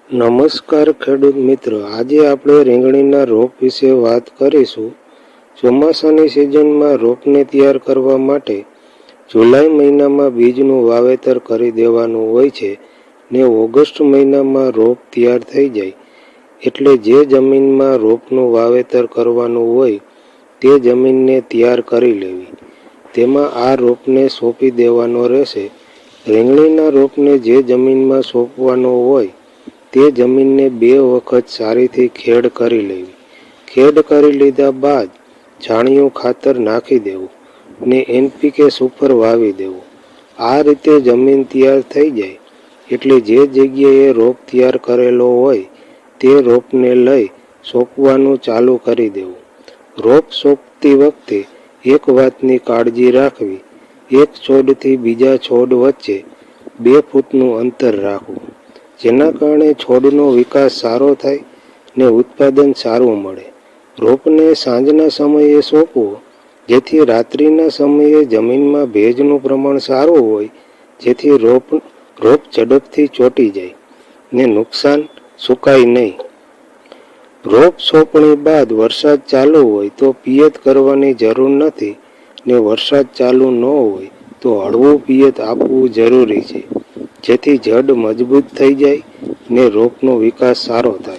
નમસ્કાર ખેડૂત મિત્રો, આજે આપણે રીંગણીના રોપ વિશે વાત કરીશું. ચોમાસાની સિઝનમાં રોપને તૈયાર કરવા માટે જુલાઈ મહિનામાં બીજનું વાવેતર કરી દેવાનું હોય છે ને ઓગસ્ટ મહિનામાં રોપ તૈયાર થઈ જાય એટલે જે જમીનમાં રોપનું વાવેતર કરવાનું હોય તે જમીનને તૈયાર કરી લેવી. તેમાં આ રોપને સોંપી દેવાનો રહેશે. રીંગણીના રોપને જે જમીનમાં સોંપવાનો હોય તે જમીનને 2 વખત સારીથી ખેડ કરી લેવી. ખેડ કરી લીધા બાદ છાણિયું ખાતર નાખી દેવું ને NPK સુપર વાવી દેવું. આ રીતે જમીન તૈયાર થઈ જાય એટલે જે જગ્યાએ રોપ તૈયાર કરેલો હોય તે રોપને લઈ સોંપવાનું ચાલુ કરી દેવું. રોપ સોંપતી વખતે એક વાતની કાળજી રાખવી, એક છોડથી બીજા છોડ વચ્ચે 2 ફૂટનું અંતર રાખવું, જેના કારણે છોડનો વિકાસ સારો થાય ને ઉત્પાદન સારું મળે. રોપને સાંજના સમયે સોંપવો, જેથી રાત્રિના સમયે જમીનમાં ભેજનું પ્રમાણ સારું હોય, જેથી રોપ ઝડપથી ચોંટી જાય ને નુકસાન સુકાય નહીં. રોપ સોંપણી બાદ વરસાદ ચાલુ હોય તો પિયત કરવાની જરૂર નથી ને વરસાદ ચાલુ ન હોય તો હળવું પિયત આપવું જરૂરી છે, જેથી જડ મજબૂત થઈ જાય ને રોપનો વિકાસ સારો થાય.